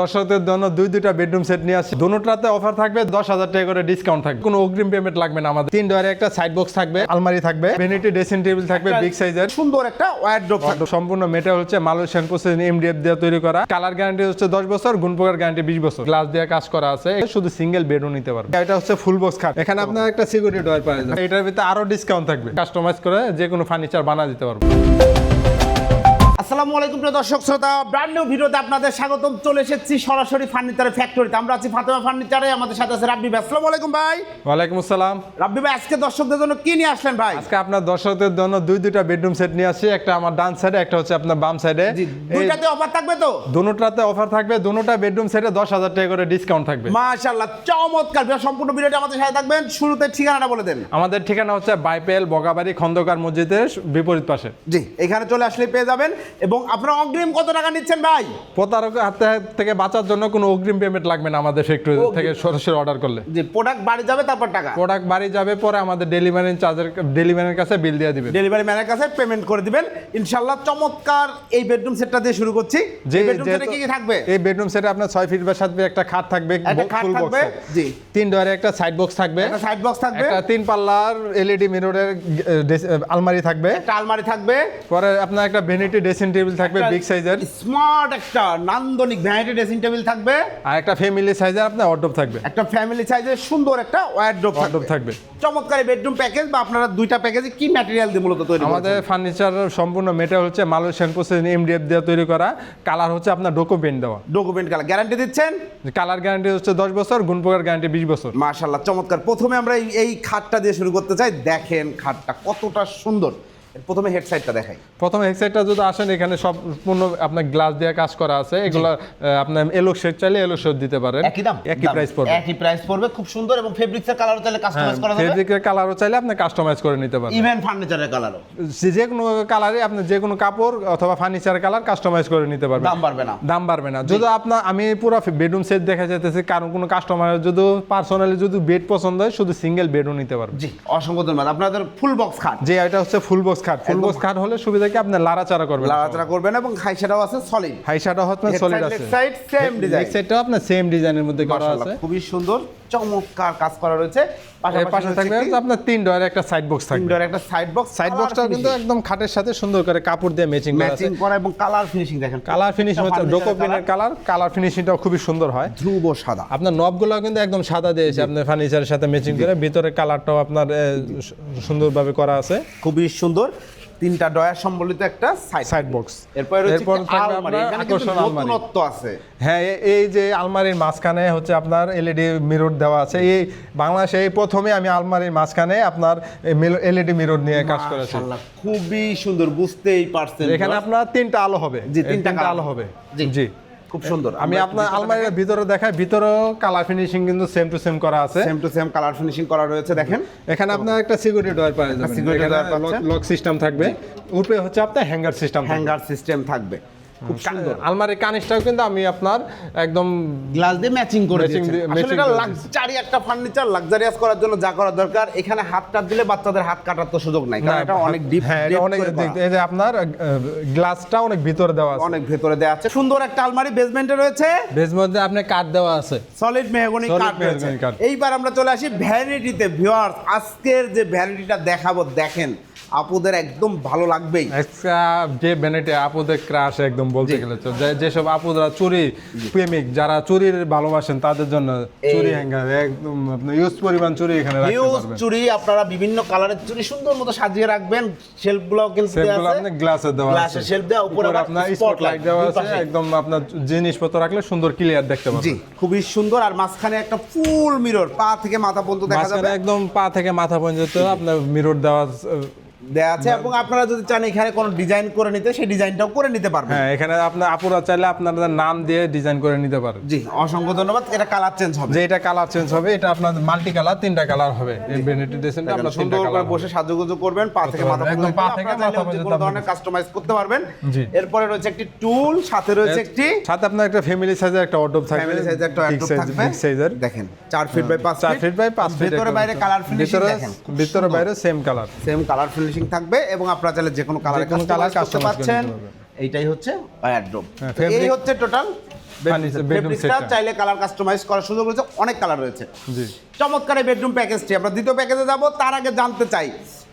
দর্শকদের জন্য দুইটা বেডরুম সেট নিয়ে আসছি। দুটোটাতে অফার থাকবে 10,000 টাকা করে ডিসকাউন্ট থাকবে। কোনো অগ্রিম পেমেন্ট লাগবে না। আমাদের 3 ডয়ারে একটা সাইড বক্স থাকবে, আলমারি থাকবে, ভ্যানিটি ড্রেসিং টেবিল থাকবে বিগ সাইজের, সুন্দর একটা ওয়ারড্রপ থাকবে। সম্পূর্ণ মেটাল হচ্ছে মালয়েশিয়ান প্রসেস এমডিএফ দিয়ে তৈরি করা। কালার গ্যারান্টি হচ্ছে 10 বছর, গুণপোকার গ্যারান্টি 20 বছর। গ্লাস দিয়ে কাজ করা আছে, শুধু সিঙ্গেল বেডরুম নিতে পারবে। এটা হচ্ছে ফুল বক্স খাট। এখানে আপনার একটা সিকিউরিটি ডয়ার পাওয়া যাবে। এটার ভিতরে আরো ডিসকাউন্ট থাকবে, কাস্টমাইজ করে যে কোনো ফার্নিচার বানিয়ে দিতে পারবে। আসসালামু আলাইকুম প্রিয় দর্শক শ্রোতা, ব্র্যান্ড নিউ ভিডিওতে আপনাদের স্বাগতম। চলে এসেছি সরাসরি ফার্নিচারের ফ্যাক্টরিতে। আমরা আছি ফাতেমা ফার্নিচারে, আমাদের সাথে আছে রাব্বি ভাই। আসসালামু আলাইকুম ভাই। ওয়ালাইকুম আসসালাম। রাব্বি ভাই, আজকে দর্শকদের জন্য কি নিয়ে আসলেন ভাই? আজকে আপনার দর্শকদের জন্য দুইটা বেডরুম সেট নিয়ে আসছি। একটা আমার ডান সাইডে, একটা হচ্ছে আপনার বাম সাইডে। দুইটাতে অফার থাকবে তো? দুটোটাতে অফার থাকবে। দুটোটা বেডরুম সেটে 10,000 টাকা করে ডিসকাউন্ট থাকবে। মাশাআল্লাহ, চমৎকার। সম্পূর্ণ ভিডিওটা আমাদের সাথে থাকবেন। শুরুতে ঠিকানাটা বলে দেন। আমাদের ঠিকানা হচ্ছে বাইপেল বগাবাড়ি খন্দকার মসজিদের বিপরীত পাশে। জি, এখানে চলে আসলে পেয়ে যাবেন। এবং আপনারা অগ্রিম কত টাকা নিচ্ছেন ভাই? প্রতারকের হাত থেকে বাঁচার জন্য কোনো অগ্রিম পেমেন্ট লাগবে না আমাদের ফ্যাক্টরি থেকে সরাসরি অর্ডার করলে। জি, প্রোডাক্ট বাড়ি যাবে তারপর টাকা? প্রোডাক্ট বাড়ি যাবে, পরে আমাদের ডেলিভারির কাছে বিল দিয়ে দিবেন। ডেলিভারি ম্যানের কাছে পেমেন্ট করে দিবেন ইনশাআল্লাহ। চমৎকার এই বেডরুম সেটটা দিয়ে শুরু করছি। যে বেডরুম সেটে কি কি থাকবে? এই বেডরুম সেটে আপনার 6 ফিট বাই 7 ফিট একটা খাট থাকবে, ফুল বক্স। জি, 3 ডয়ারে একটা সাইড বক্স থাকবে, একটা সাইড বক্স থাকবে, একটা 3 পাল্লার এলইডি মিররের আলমারি থাকবে, একটা আলমারি থাকবে, পরে আপনার একটা ভ্যানিটি ড্রেসিং টেবিল থাকবে বিগ সাইজের, স্মার্ট একটা নান্দনিক ভ্যানিটি ড্রেসিং টেবিল থাকবে, আর একটা ফ্যামিলি সাইজের আপনার ওয়ারড্রপ থাকবে। একটা ফ্যামিলি সাইজের সুন্দর একটা ওয়ারড্রপ থাকবে। চমৎকার এই বেডরুম প্যাকেজ বা আপনারা দুইটা প্যাকেজে কি ম্যাটেরিয়াল দিয়ে মূলত তৈরি? আমাদের ফার্নিচার সম্পূর্ণ মেটাল হচ্ছে মালয়েশিয়ান প্রসেস এমডিএফ দিয়ে তৈরি করা। কালার হচ্ছে আপনার ডকুমেন্ট দেওয়া। ডকুমেন্ট কালার গ্যারান্টি দিচ্ছেন? কালার গ্যারান্টি হচ্ছে 10 বছর, গুণপোকার গ্যারান্টি 20 বছর। মাশাআল্লাহ, চমৎকার। প্রথমে আমরা এই খাটটা দিয়ে শুরু করতে চাই। দেখেন খাটটা কতটা সুন্দর। প্রথমে হেড সাইডটা দেখাই। প্রথমে হেড সাইডটা যদি আসেন, এখানে সম্পূর্ণ আপনার গ্লাস দিয়ে কাজ করা আছে। এগুলো আপনার এলো শেড চাইলে এলো শেড দিতে পারেন। একই দাম, একই প্রাইস পড়বে। একই প্রাইস পড়বে। খুব সুন্দর। এবং ফেব্রিক্সের কালারও চাইলে কাস্টমাইজ করা যাবে। ফেব্রিকের কালারও চাইলে আপনি কাস্টমাইজ করে নিতে পারেন। ইভেন ফার্নিচারের কালারও, যে কোনো কালারে আপনি যে কোনো কাপড় অথবা ফার্নিচার কালার কাস্টমাইজ করে নিতে পারবেন। দাম বাড়বে না? দাম বাড়বে না। যদি আপনার আমি পুরো বেডরুম সেট দেখা যাইতেছি, কারণ কোনো কাস্টমারের যদি পার্সোনালি যদি বেড পছন্দ হয়, শুধু সিঙ্গেল বেডও নিতে পারবে। জি, অসংখ্য ধন্যবাদ। আপনাদের ফুল বক্স খাট। যে এটা হচ্ছে ফুল বক্স খাট। ফুল বক্স খাট হলে সুবিধা কি আপনি লাড়াচাড়া করবেন এবং হাইশাটাও আছে সলিড। হাইশাটাও হচ্ছে সলিড আছে। Side same design. ব্যাক সাইডটাও আপনার সেম ডিজাইনের মধ্যে করা আছে। খুবই সুন্দর, চমৎকার কাজ করা রয়েছে। পাশে থাকবে আপনার 3 ডয়ারে একটা সাইড বক্স থাকবে। 3 ডয়ারে একটা সাইড বক্স। সাইড বক্সটা কিন্তু একদম খাটের সাথে সুন্দর করে কাপড় দিয়ে ম্যাচিং করা এবং কালার ফিনিশিং দেখেন। কালার ফিনিশিং হচ্ছে ডোকোপিনের কালার ফিনিশিংটাও খুবই সুন্দর হয়। ধ্রুব সাদা। আপনার নবগুলো কিন্তু একদম সাদা দিয়েছে আপনার ফার্নিচারের সাথে ম্যাচিং করে। ভিতরে কালারটাও আপনার সুন্দরভাবে করা আছে। খুবই সুন্দর। 3টা ডয়ার সম্বলিত একটা সাইড বক্স। এরপর থাকবে আলমারি। এখানে কিন্তু নতুনত্ব আছে। হ্যাঁ, এই যে আলমারির মাঝখানে হচ্ছে আপনার এলইডি মিরর দেওয়া আছে। এই বাংলাদেশে এই প্রথমে আমি আলমারির মাঝখানে আপনার এলইডি মিরর নিয়ে কাজ করেছি। খুবই সুন্দর, বুঝতেই পারছেন। এখানে আপনার 3টা আলো হবে। জি, 3টা আলো হবে। জি, খুব সুন্দর। আমি আপনার আলমারির ভিতরে দেখাই। ভিতরেও কালার ফিনিশিং কিন্তু সেম টু সেম করা আছে। Same to same colour finishing করা রয়েছে। দেখেন এখানে আপনার একটা সিকিউরিটি ডয়ার পাওয়া যাবে। লক সিস্টেম থাকবে। উপরে হচ্ছে আপনার হ্যাঙ্গার সিস্টেম থাকবে। খুব সুন্দর। আলমারির কানিসটাও কিন্তু আমি আপনার একদম গ্লাস দিয়ে ম্যাচিং করে দিয়েছি। আসলে এটা লাক্সারি একটা ফার্নিচার, লাক্সারিয়াস করার জন্য যা করা দরকার। এখানে হাতটা দিলে বাচ্চাদের হাত কাটার তো সুযোগ নাই, কারণ এটা অনেক ডিপ। হ্যাঁ, এটা অনেক এই যে আপনার গ্লাসটা অনেক ভিতরে দেওয়া আছে। অনেক ভিতরে দেওয়া আছে। সুন্দর একটা আলমারি বেসমেন্টে রয়েছে। বেসমেন্টে আপনি কাঠ দেওয়া আছে, সলিড মেহগনি কাঠ রয়েছে। এইবার আমরা চলে আসি ভ্যানিটিতে। ভিউয়ার্স, আজকের যে ভ্যানিটিটা দেখাবো, দেখেন আপুদের একদম ভালো লাগবেই। যে ভ্যানিটি আপুদের ক্রাশ একদম বলতে গেলে। যেসব আপুরা চুরি প্রেমিক, যারা চুরির ভালোবাসেন, তাদের জন্য চুরি হ্যাঙ্গার একদম আপনি ইউজ পরিমাণ চুরি এখানে রাখতে পারবেন। চুরি আপনারা বিভিন্ন কালারের চুরি সুন্দর মতো সাজিয়ে রাখবেন। শেলফগুলোও কিন্তু দেওয়া আছে। আপনি গ্লাসে দেওয়া আছে। গ্লাসের শেলফ দেওয়া, উপরে আপনার স্পটলাইট দেওয়া আছে। একদম আপনার জিনিসপত্র রাখলে সুন্দর ক্লিয়ার দেখতে পাবেন। জি, খুবই সুন্দর। আর মাঝখানে একটা ফুল মিরর, পা থেকে মাথা পর্যন্ত দেখা যাবে। একদম পা থেকে মাথা পর্যন্ত আপনার মিরর দেওয়া আছে। এবং আপনারা যদি চান এখানে কোনো ডিজাইন করে নিতে, সেই ডিজাইনটাও করে নিতে পারবেন। হ্যাঁ, এখানে আপনার আপুরা চাইলে আপনাদের নাম দিয়ে ডিজাইন করে নিতে পারেন। জি, অসংখ্য ধন্যবাদ। এটা কালার চেঞ্জ হবে। যে এটা কালার চেঞ্জ হবে, এটা আপনার মাল্টি কালার 3টা কালার হবে। এই ভ্যানিটি ড্রেসিংটা আপনারা সুন্দর করে বসে সাজুগুজু করবেন। পা থেকে মাথা পর্যন্ত, একদম পা থেকে মাথা পর্যন্ত কোনো ধরনের কাস্টমাইজ করতে পারবেন। জি। এরপরে রয়েছে একটি টুল, সাথে রয়েছে সাথে আপনার একটা ফ্যামিলি সাইজের একটা ওয়ারড্রপ থাকবে। ফ্যামিলি সাইজের একটা ওয়ারড্রপ থাকবে। বিগ সাইজের দেখেন 4 feet by 5 feet. 4 feet by 5 feet. ভিতরে বাইরে কালার ফিনিশিং দেখেন। ভিতরে বাইরে সেম কালার ফিনিশিং থাকবে। এবং আপনারা চাইলে যে কোনো কালার কাস্টমাইজ করতে পারছেন। এইটাই হচ্ছে ওয়ারড্রোব। হ্যাঁ, এই fabric- হচ্ছে টোটাল Furniture, bedroom ফেব্রিক্সটা। set-টা। চাইলে কালার কাস্টমাইজ করার সুযোগ রয়েছে, অনেক কালার রয়েছে। জি। চমৎকার এই বেডরুম প্যাকেজটি। আমরা দ্বিতীয় প্যাকেজে যাব, তার আগে জানতে চাই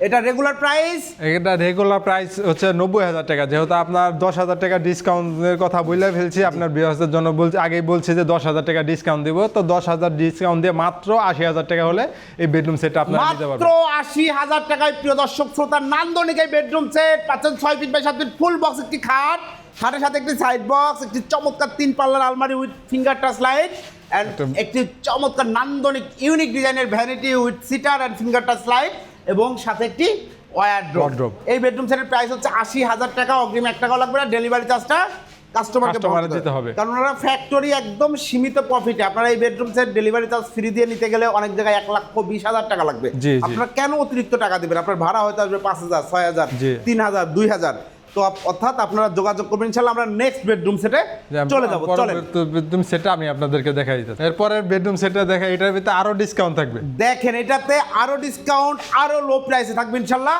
এটা রেগুলার প্রাইস। এটা রেগুলার প্রাইস হচ্ছে 90,000 টাকা, যেহেতু আপনার 10,000 টাকা ডিসকাউন্টের কথা বলে ফেলছি, আপনার বিয়াসের জন্য বলছি, আগেই বলছি যে 10,000 টাকা ডিসকাউন্ট দিব, তো 10,000 ডিসকাউন্ট দিয়ে মাত্র 80,000 টাকা হলে এই বেডরুম সেটটা আপনারা নিতে মাত্র পারবেন। 80,000 টাকায় প্রিয় দর্শক শ্রোতা নান্দনিক এই বেডরুম সেট পাচ্ছেন। 6 feet by 7 feet full box একটি খাট, খাটের সাথে একটি সাইড বক্স, একটি চমৎকার 3 পাল্লার আলমারি with finger touch light and একটি চমৎকার নান্দনিক ইউনিক ডিজাইনের vanity with sitter and finger touch light এবং সাথে একটি ওয়ারড্রোব। Wardrobe। এই বেডরুম সেটের প্রাইস হচ্ছে 80,000 টাকা। অগ্রিম 1 টাকাও লাগবে না, ডেলিভারি চার্জটা কাস্টমারকে Customer দিতে হবে। কারণ ওরা ফ্যাক্টরি একদম সীমিত প্রফিটে। আপনারা এই bedroom set delivery charge free দিয়ে নিতে গেলে অনেক জায়গায় 1,20,000 টাকা লাগবে। জি, জি। আপনারা কেন অতিরিক্ত টাকা দিবেন? আপনার ভাড়া হয়তো আসবে 5,000, 6,000, জি। 3,000, 2,000। তো অর্থাৎ আপনারা যোগাযোগ করবেন, ইনশাআল্লাহ আমরা নেক্সট বেডরুম সেটে চলে যাব। চলেন বেডরুম সেটটা আমি আপনাদেরকে দেখাই দিতে। এরপরের বেডরুম সেটটা দেখা, এটার ভিতরে আরো ডিসকাউন্ট থাকবে। দেখেন, এটাতে আরো ডিসকাউন্ট, আরো লো প্রাইসে থাকবে ইনশাআল্লাহ।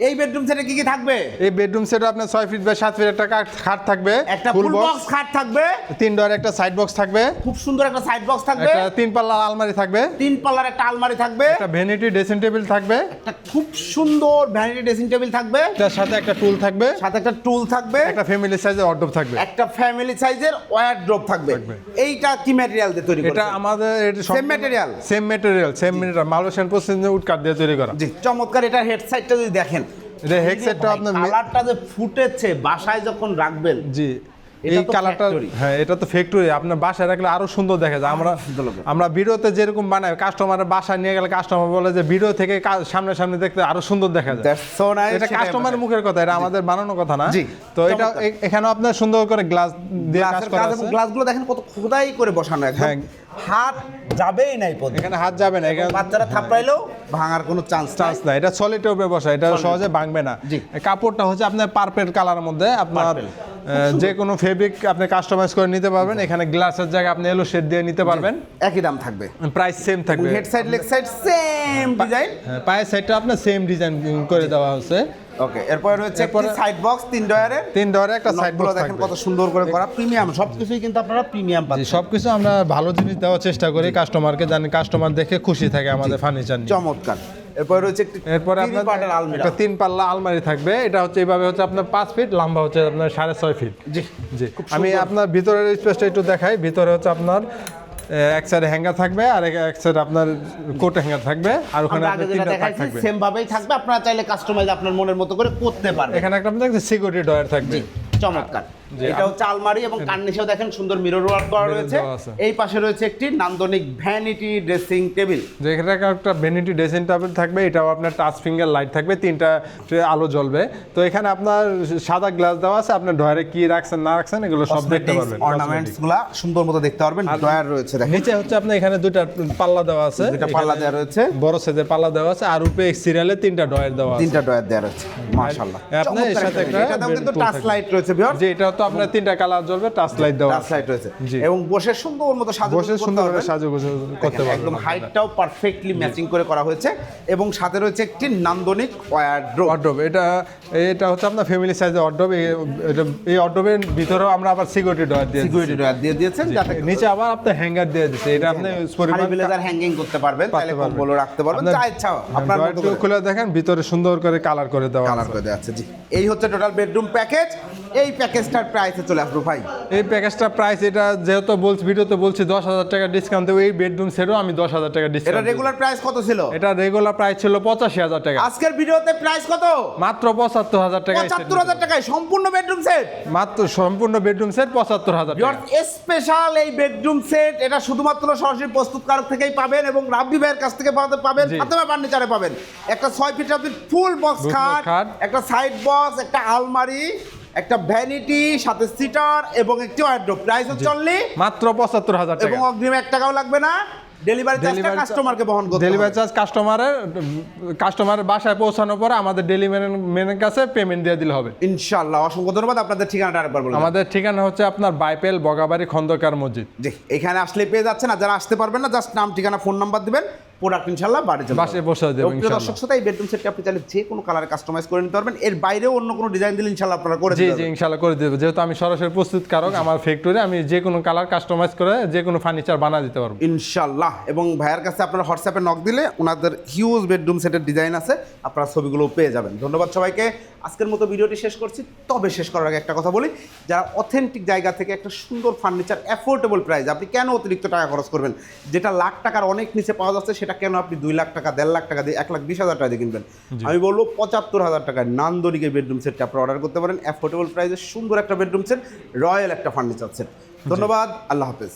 এই বেডরুম সেটে কি কি থাকবে? এই বেডরুম সেটে আপনার 6 ফিট বাই 7 ফিট একটা খাট থাকবে, একটা ফুল বক্স খাট থাকবে, 3 ডোর একটা সাইড বক্স থাকবে, খুব সুন্দর একটা সাইড বক্স থাকবে, একটা 3 পাল্লা আলমারি থাকবে, 3 পাল্লার একটা আলমারি থাকবে, একটা ভ্যানিটি ড্রেসিং টেবিল থাকবে, একটা খুব সুন্দর ভ্যানিটি ড্রেসিং টেবিল থাকবে, তার সাথে একটা টুল থাকবে, সাথে একটা টুল থাকবে, একটা ফ্যামিলি সাইজের ওয়ার্ডরোব থাকবে। একটা ফ্যামিলি সাইজের ওয়ারড্রোব থাকবে। এইটা কি ম্যাটেরিয়াল দিয়ে তৈরি করেছে? এটা আমাদের Same material? Same material, Malaysian processing would কাঠ দিয়ে তৈরি করা। জি, চমৎকার। এটা হেড সাইডটা যদি দেখেন, এটা হেডসেটটা আপনার কালারটা যে ফুটেছে, বাসায় যখন রাখবেন। জি, এটা এই তো কালারটা, factory। হ্যাঁ এটা তো ফ্যাক্টরি, আপনার বাসায় রাখলে আরো সুন্দর দেখা যায়। সুন্দর লাগবে। আমরা ভিডিওতে যেরকম বানাই, কাস্টমারের বাসায় নিয়ে গেলে কাস্টমার বলে যে ভিডিও থেকে সামনে সামনে দেখতে আরো সুন্দর দেখা যায়। That's so nice, এটা সেটাই কাস্টমারের মুখের কথা, এটা আমাদের বানানোর কথা না। জি, তো এটা এখানেও আপনার সুন্দর করে গ্লাস দিয়ে কাজ গ্লাসের করা কাজ আছে। এবং গ্লাসগুলো দেখেন কত খোদাই করে বসানো, একদম হ্যাঁ। হাত যাবেই নাই পথে। এখানে হাত যাবে না, এখানে বাচ্চারা থাপড়াইলেও ভাঙার কোনো চান্স চান্স নাই। এটা সলিড উপরে বসা, এটা সহজে ভাঙবে না। জি। এই কাপড়টা হচ্ছে আপনার পার্পেল কালারের মধ্যে, আপনার Purple। যে কোনো ফেব্রিক আপনি কাস্টমাইজ করে নিতে পারবেন। এখানে গ্লাসের জায়গায় আপনি এলো শেড দিয়ে নিতে পারবেন। একই দাম থাকবে। প্রাইস সেম থাকবে। Head side leg side same design. হ্যাঁ, পায়ের সাইডটা আপনার সেম ডিজাইন করে দেওয়া হচ্ছে। ওকে, এরপরে রয়েছে একটি এরপরে- সাইড বক্স 3 ডয়ারের। 3 ডোরে একটা সাইড নকগুলো বক্স দেখেন থাকবে। কত সুন্দর করে করা, প্রিমিয়াম সবকিছুই কিন্তু আপনারা প্রিমিয়াম জি, পাচ্ছেন। সবকিছু আমরা ভালো জিনিস দেওয়ার চেষ্টা করি কাস্টমারকে, জানি কাস্টমার দেখে খুশি থাকে আমাদের ফার্নিচার নিয়ে। চমৎকার। এরপরে রয়েছে একটি এরপরে 3 আপনার পার্টের আলমিরা। একটা 3 পাল্লা আলমারি থাকবে। এটা হচ্ছে এইভাবে হচ্ছে আপনার 5 ফিট, লম্বা হচ্ছে আপনার 6.5 ফিট। জি, জি, আমি আপনার ভিতরের স্পেসটা একটু দেখাই। ভিতরে হচ্ছে আপনার এক সাইডে হ্যাঙ্গার থাকবে, আর এক সাইডে আপনার কোট হ্যাঙ্গার থাকবে, আর ওখানে আমরা আগে আপনার যেটা 3টা তাক দেখাইছি থাকবে। সেম ভাবেই থাকবে। আপনারা চাইলে কাস্টমাইজ আপনার মনের মতো করে করতে পারবেন। এখানে একটা আপনার সিকিউরিটি ডয়ার থাকবে। চমৎকার। জি, এটা হচ্ছে আলমারি এবং কার্নিশেও দেখেন সুন্দর মিরর ওয়ার্ক করা Mirror রয়েছে। দেওয়া আছে। এই পাশে রয়েছে একটি নান্দনিক ভ্যানিটি ড্রেসিং টেবিল। যে এখানে একটা ভ্যানিটি ড্রেসিং টেবিল থাকবে, এটাও আপনার টাচ ফিঙ্গার লাইট থাকবে, 3টা আলো জ্বলবে। তো এখানে আপনার সাদা গ্লাস দেওয়া আছে, আপনার ডয়ারে কি রাখছেন না রাখছেন এগুলো সব দেখতে পারবেন। অর্নামেন্টস গুলা সুন্দর মতো দেখতে পারবেন। ডয়ার রয়েছে দেখেন, নিচে হচ্ছে আপনার এখানে 2টা পাল্লা দেওয়া আছে, দুটো পাল্লা দেওয়া রয়েছে, বড় সাইজের পাল্লা দেওয়া আছে, আর উপরে সিরিয়ালে 3টা ডয়ার দেওয়া আছে। 3টা ডয়ার দেওয়া রয়েছে। মাশাআল্লাহ। আপনার এর সাথে একটা এটাতেও কিন্তু tool টাচ থাকবে। লাইট রয়েছে ভিউয়ার। জি, এটা তো আপনার 3টা কালার জ্বলবে, টাচ লাইট দেওয়া টাচ আছে। লাইট রয়েছে জি। এবং বসে সুন্দর মতো সাজানো বসে সুন্দর করে সাজুগুজু করতে পারবেন। একদম হাইটটাও পারফেক্টলি ম্যাচিং করে করা হয়েছে এবং সাথে রয়েছে একটি নান্দনিক ওয়ারড্রোব। ওয়ার্ডরোব, এটা হচ্ছে আপনার ফ্যামিলি সাইজের ওয়ার্ডরোব। এই ওয়ার্ডরোবের ভিতরেও আমরা আবার সিকিউরিটি ডয়ার দিয়ে সিকিউরিটি ডয়ার দিয়ে দিয়েছেন, যাতে নিচে আবার আপনি হ্যাঙ্গার দিয়ে দিচ্ছে। এটা আপনি শাড়ি ব্লেজার হ্যাঙ্গিং করতে পারবেন, তাহলে কম্বল রাখতে পারবেন, যা ইচ্ছা আপনার মতো করে খুলে দেখেন, ভিতরে সুন্দর করে কালার করে দেওয়া কালার আছে। করে দেওয়া আছে। জি, এই হচ্ছে টোটাল বেডরুম প্যাকেজ। এই প্যাকেজটার প্রাইসে চলে আসবো ভাই। এই প্যাকেজটা প্রাইস, এটা যেহেতু বলছি ভিডিওতে বলছি 10,000 টাকা ডিসকাউন্ট দেবো, এই বেডরুম সেটও আমি 10,000 টাকা এটা ডিসকাউন্ট। রেগুলার প্রাইস কত ছিল? এটা রেগুলার প্রাইস ছিল 85,000 টাকা, আজকের ভিডিওতে প্রাইস কত? মাত্র 75,000 টাকা। 75,000 টাকায় সম্পূর্ণ বেডরুম সেট। মাত্র সম্পূর্ণ বেডরুম সেট 75,000 টাকা। স্পেশাল এই বেডরুম সেট, এটা শুধুমাত্র সরাসরি প্রস্তুতকারক থেকেই পাবেন এবং রাব্বি ভাইয়ের কাছ থেকে পাবেন, জি। ফাতেমা ফার্নিচারে পাবেন। একটা 6 fit full box Full box খাট, খাট। একটা সাইড বক্স, একটা আলমারি, একটা ভ্যানিটি, সাথে সিটার এবং একটি ওয়ারড্রোব। প্রাইস হচ্ছে only মাত্র 75,000 টাকা। এবং অগ্রিম 1 টাকাও লাগবে না। ডেলিভারি চার্জটা কাস্টমারকে বহন করতে হবে। ডেলিভারি চার্জ কাস্টমারের বাসায় পৌঁছানোর পরে আমাদের ডেলিভারি ম্যানের কাছে পেমেন্ট দিয়ে দিলে হবে। ইনশাআল্লাহ। অসংখ্য ধন্যবাদ। আপনাদের ঠিকানাটা আরেকবার বলুন। আমাদের ঠিকানা হচ্ছে আপনার বাইপেল বগাবাড়ি খন্দকার মসজিদ। জি, এখানে আসলে পেয়ে যাচ্ছেন। আর যারা আসতে পারবেন না, জাস্ট নাম, ঠিকানা, ফোন নাম্বার দিবেন, প্রোডাক্ট ইনশাআল্লাহ বাড়ি চলে বাসায় বসে দেবো প্রিয় দর্শক শ্রোতা, এই বেডরুম সেটটি আপনি চাইলে যে কোনো কালারে কাস্টমাইজ করে নিতে পারবেন। এর বাইরেও অন্য কোনো ডিজাইন দিলে ইনশাআল্লাহ আপনারা করে জি দিতে জি পারবেন। ইনশাআল্লাহ করে দেবো, যেহেতু আমি সরাসরি প্রস্তুতকারক, আমার ফ্যাক্টরি আমি যে কোনো কালার কাস্টমাইজ করে যে কোনো ফার্নিচার বানা দিতে পারবো ইনশাআল্লাহ। এবং ভাইয়ের কাছে আপনারা হোয়াটসঅ্যাপে নক দিলে ওনাদের হিউজ বেডরুম সেটের ডিজাইন আছে, আপনারা ছবিগুলো পেয়ে যাবেন। ধন্যবাদ সবাইকে। আজকের মতো ভিডিওটি শেষ করছি, তবে শেষ করার আগে একটা কথা বলি, যারা অথেন্টিক জায়গা থেকে একটা সুন্দর ফার্নিচার অ্যাফোর্ডেবল প্রাইস, আপনি কেন অতিরিক্ত টাকা খরচ করবেন? যেটা লাখ টাকার অনেক নিচে পাওয়া যাচ্ছে সেটা কেন আপনি 2 লাখ টাকা 1.5 লাখ টাকা দিয়ে 1,20,000 টাকা দিয়ে কিনবেন? আমি বলবো 75,000 টাকায় নান্দনিকের বেডরুম সেটটা আপনারা অর্ডার করতে পারেন। অ্যাফোর্ডেবল প্রাইসে সুন্দর একটা বেডরুম সেট, রয়্যাল একটা ফার্নিচার সেট। ধন্যবাদ, আল্লাহ হাফেজ।